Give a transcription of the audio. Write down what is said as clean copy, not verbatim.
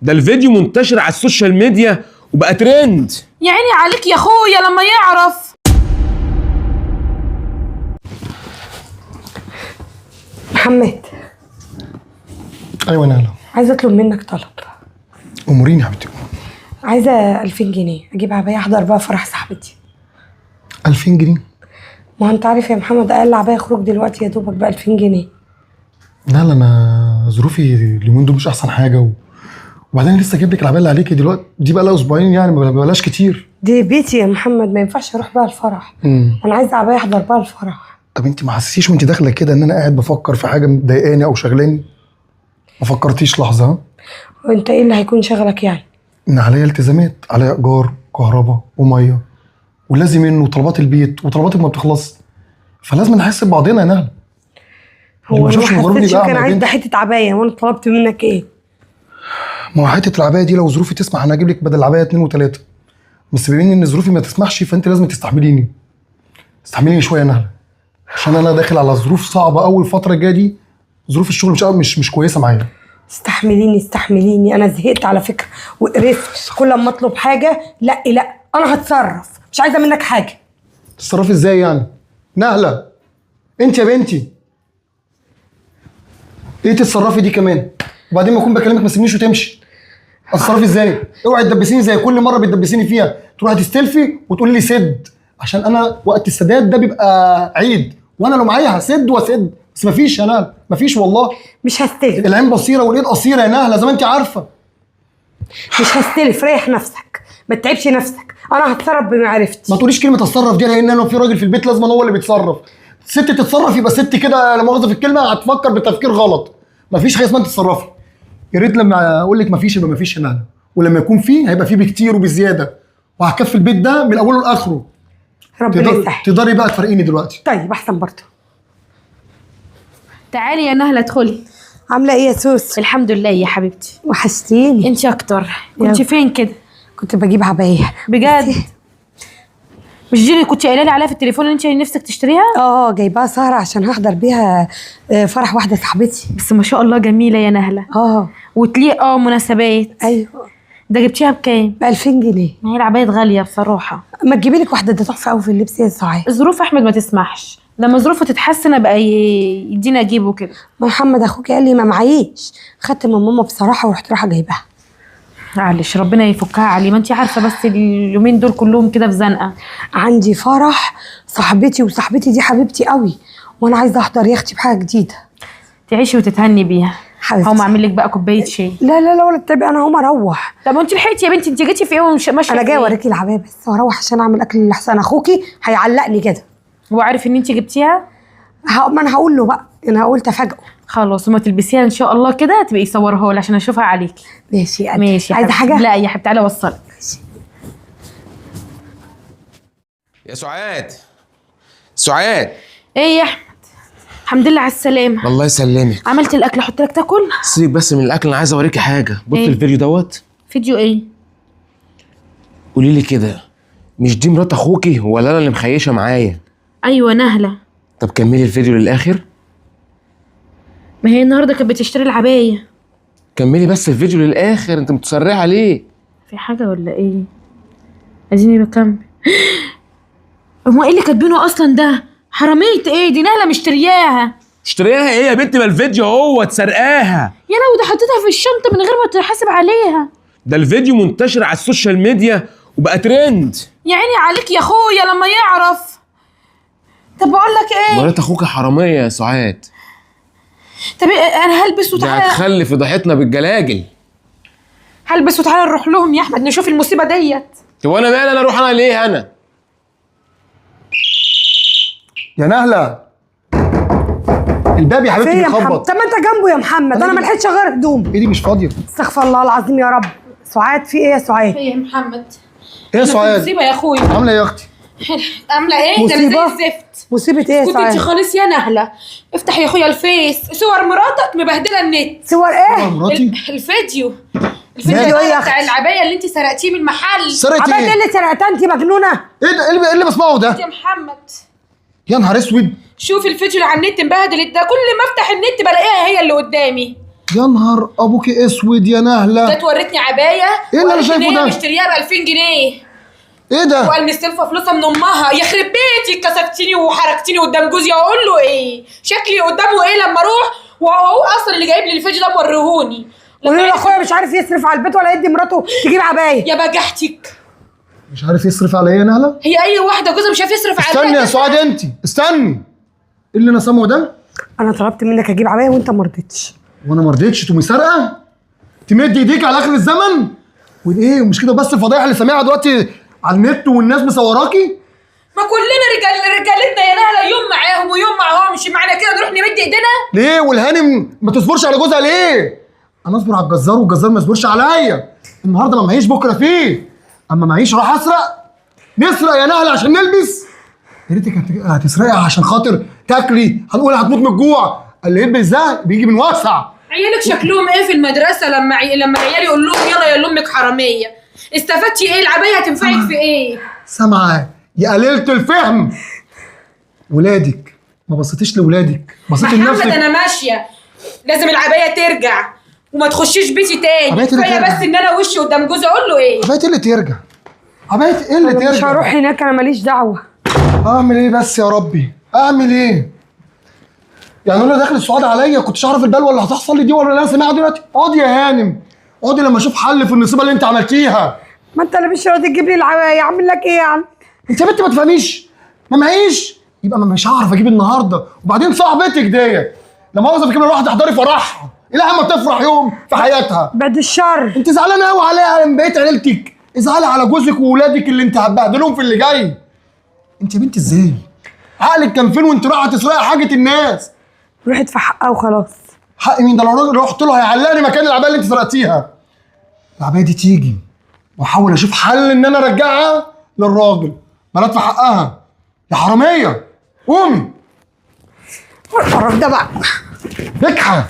ده الفيديو منتشر على السوشيال ميديا وبقى ترند. يا عيني عليك يا اخويا لما يعرف. محمد. ايوه نهله. عايزه اطلب منك طلب. اموريني يا حبيبتي. عايزه 2000 جنيه اجيب عبايه احضر بقى فرح صاحبتي. 2000 جنيه؟ ما انت عارف يا محمد اقل عبايه خروج دلوقتي يا دوبك ب 2000 جنيه. لا انا ظروفي اليومين دول مش احسن حاجه وبعدين لسه جايب لك العبايه اللي عليكي دلوقتي دي بقى لها اسبوعين، يعني ما بلاش كتير. دي بيتي يا محمد، ما ينفعش اروح بقى الفرح. انا عايزه عبايه احضر بقى الفرح. طب انت ما حسيتيش وانت داخله كده ان انا قاعد بفكر في حاجه مضايقاني او شغلاني؟ ما فكرتيش لحظه؟ ها؟ وانت ايه اللي هيكون شغلك يعني؟ ان عليا التزامات، عليا ايجار كهرباء وميه ولازم منه وطلبات البيت وطلباتك ما بتخلص، فلازم نحس ببعضنا يا نهله. هو انا ما حسيتش كان عايز ده حته عبايه وانا طلبت منك ايه؟ ما هو حته العبايه دي لو ظروفي تسمح انا هجيب لك بدل العبايه 2 و3، بس بما ان ظروفي ما تسمحش فانت لازم تستحمليني. استحمليني شويه يا نهله عشان انا داخل على ظروف صعبه اول فتره الجايه دي. ظروف الشغل مش كويسه معايا. استحمليني انا زهقت على فكره وقرفت. كل ما اطلب حاجه لا انا هتصرف، مش عايزه منك حاجه. تتصرفي ازاي يعني؟ نهله انت يا بنتي ايه تتصرفي دي كمان؟ وبعدين ما اكون بكلمك ما تسيبنيش وتمشي. اتصرفي ازاي؟ اوعي تدبسيني زي كل مره بتدبسيني فيها، تروحي تستلفي وتقولي لي سد، عشان انا وقت السداد ده بيبقى عيد وانا لو معايا هسد واسد، بس مفيش يا نهله مفيش والله. مش هستلف. العين بصيره والايد قصيره يا نهله زي ما انت عارفه. مش هستلف، ريح نفسك ما تتعبش نفسك، انا هتصرف بمعرفتي. ما تقوليش كلمه اتصرف دي لان انا في راجل في البيت لازم هو اللي بيتصرف. ست تتصرف يبقى ست كده لا مؤاخذه في الكلمه هتفكر بتفكير غلط. مفيش حاجه اسمها تتصرفي. يا ريت لما اقول لك مفيش يبقى مفيش يا نهله، ولما يكون فيه هيبقى فيه بكتير وبزياده، وهكفي البيت ده من اوله لاخره. ربنا يسهل. تقدري بقى تفرقيني دلوقتي؟ طيب احسن برضه. تعالي يا نهله ادخلي. عامله ايه يا سوس؟ الحمد لله يا حبيبتي. وحشتيني. انت اكتر. كنت فين كده؟ كنت بجيب عبايه. بجد؟ مش دي اللي كنت قايله لي عليها في التليفون اللي انت نفسك تشتريها؟ جايباها سهره عشان هحضر بيها فرح واحده صاحبتي. بس ما شاء الله جميله يا نهله. وتليق مناسبات. ايوه. ده جبتيها بكام؟ ب 2000 جنيه. ما هي العبايات غاليه بصراحه. ما تجيبي لك واحده، ده تحفه قوي في اللبس يا سعاد. ظروف احمد ما تسمحش، لما ظروفه تتحسن ابقى يدينا اجيبه كده. محمد اخوك قال لي ما معيش، خدت من ماما بصراحه ورحت رايحه جايباها. معلش ربنا يفكها عليه، ما انت عارفه بس اليومين دول كلهم كده في زنقه. عندي فرح صاحبتي وصاحبتي دي حبيبتي قوي وانا عايزه احضر يا اختي بحاجه جديده. تعيشي وتتهني بيها حبيبتي. هقوم اعمل لك بقى كوبايه شاي. لا ولا تتعبي، انا هقوم اروح. طب وانت لحقتي يا بنتي؟ انت جيتي في ايه ومش ماشيه؟ انا جايه اوريكي العبايه بس واروح عشان اعمل اكل لحسن اخوكي هيعلقني كده. هو عارف ان انت جبتيها؟ ما انا هقول له بقى، انا قلت افاجئه. خلاص وما تلبسيها ان شاء الله كده تبقي صورها لي عشان اشوفها عليكي. ماشي يا ماشي. عايزه حاجه؟ لا يا حبيبتي تعالي اوصلك. يا سعاد ايه يا احمد؟ الحمد لله على السلامه. الله يسلمك. عملت الاكل احط لك تاكل؟ سيبك بس من الاكل، انا عايز اوريكي حاجه. بص إيه؟ الفيديو دوت. فيديو ايه؟ قولي لي كده، مش دي مرات اخوكي ولا انا اللي مخيشه معايا؟ ايوه نهله. طب كملي الفيديو للاخر. ما هي النهارده كانت بتشتري العبايه. كملي بس الفيديو للاخر، انت متسرعه ليه؟ في حاجه ولا ايه؟ عايزيني بكمل. هو ايه اللي كاتبينه اصلا ده؟ حراميه ايه دي؟ نهله مشترياها. اشتريها ايه يا بنت؟ ما الفيديو هو اتسرقاها. يا لو ده حطيتها في الشنطه من غير ما تحاسب عليها. ده الفيديو منتشر على السوشيال ميديا وبقى ترند. يا عيني عليك يا اخويا لما يعرف. طب بقول لك ايه؟ مرات اخوك حراميه يا سعاد. طب انا هلبس وتعالى. دي هتخلي فضيحتنا بالجلاجل. هلبس وتعالى نروح لهم يا احمد نشوف المصيبه ديت. طب وانا مالي؟ انا اروح انا ليه؟ انا يا نهله الباب يا حبيبتي بيخبط. طب ما انت جنبه يا محمد، انا ما لحقتش اغير هدومي. ايدي مش فاضيه. استغفر الله العظيم يا رب. سعاد في ايه يا سعاد؟ ايه يا محمد؟ ايه يا سعاد؟ مصيبه يا اخويا. عامله ايه يا اختي؟ عامله ايه؟ ده مصيبة؟ زي الزفت. مصيبه ايه يا كنت سعاد؟ انت خالص يا نهله. افتح يا اخويا الفيس، صور مراتك مبهدله النت. صور ايه؟ مراتي؟ الفيديو فيديو ايه يا اختي؟ بتاع العبايه اللي انت سرقتيه من المحل. سرقت عملت ايه؟ ايه اللي سرقتها؟ انت مجنونه؟ ايه ده؟ ايه اللي بسمعه ده؟ يا محمد يا نهار اسود. شوف الفيديو اللي على النت مبهدل ده، كل ما افتح النت بلاقيها هي اللي قدامي. يا نهار ابوك اسود يا نهله. جت ورتني عبايه ايه اللي انا شايفه ده؟ مشتريها ب 2000 جنيه. ايه ده؟ وقال مستلفه فلوسها من امها. يخرب بيتي، كسفتيني وحركتيني قدام جوزي. اقول له ايه؟ شكلي قدامه ايه لما اروح وهو اصلا اللي جايب لي الفيديو ده موريهوني. قولي له اخويا مش عارف يصرف على البيت ولا يدي مراته تجيب عبايه. يا بجحتك، مش عارف يصرف على ايه يا نهله؟ هي اي واحده جوزها مش عارف يصرف عليها. استني يا سعاد انت استني. ايه اللي انا سامعه ده؟ انا طلبت منك اجيب عبايه وانت ما رضيتش. وانا ما رضيتش تقومي سارقه؟ تمد ايديك على اخر الزمن؟ وايه ومش كده بس الفضايح اللي سامعها دلوقتي على النت والناس مصوراكي؟ ما كلنا رجالتنا يا نهله يوم معاهم ويوم معاهم. مش معنى كده نروح نمد ايدينا؟ ليه والهانم ما تصبرش على جوزها ليه؟ انا اصبر على الجزار والجزار ما يصبرش عليا. النهارده ما معيش بكره فيه. اما معيش راح اسرق. نسرق يا نهله عشان نلبس. يا ريتك هتسرقي عشان خاطر تاكلي. هنقول هتموت من الجوع. اللي يلبس ده بيجي من واسع. عيالك شكلهم ايه في المدرسه لما عيالي يقول لهم يلا يا امك حراميه؟ استفدتي ايه؟ العبايه هتنفعك في ايه؟ سامعه يا قليله الفهم. ولادك ما بصيتيش لولادك، بصيتي لنفسك. محمد انا ماشيه، لازم العبايه ترجع وما تخشيش بيتي تاني. كفايه بس ان انا وشي قدام جوزي. اقول له ايه؟ عباية اللي ترجع. عباية ايه اللي ترجع؟ مش هروح هناك، انا ماليش دعوه. اعمل ايه بس يا ربي؟ اعمل ايه؟ يعني انا داخل السعاد عليا كنتش اعرف البلوه اللي هتحصل لي دي ولا اللي انا سامعها دلوقتي؟ اقعدي يا هانم، اقعدي لما اشوف حل في النصيبه اللي انت عملتيها. ما انت اللي مش راضي تجيب لي العبايه، اعمل لك ايه يعني؟ انت يا بنت ما تفهميش، ما معيش يبقى ما مش هعرف اجيب النهارده. وبعدين صاحبتك ديت لما عاوزه في كلمه واحده تحضري فرحها، الها ما تفرح يوم في حياتها. بعد الشر. انت زعلانه قوي عليها من بقيه عيلتك، ازعلي على جوزك واولادك اللي انت هتبهدلهم في اللي جاي. انت يا بنت ازاي؟ عقلك كان فين وانت رايحه تسرقي حاجه الناس؟ روحي ادفع حقها وخلاص. حق مين ده؟ لو رحت له هيعلقني مكان العبايه اللي انت سرقتيها. العبايه دي تيجي واحاول اشوف حل ان انا ارجعها للراجل، ما ادفع حقها. يا حراميه قومي. القرف ده بقى. بجحه.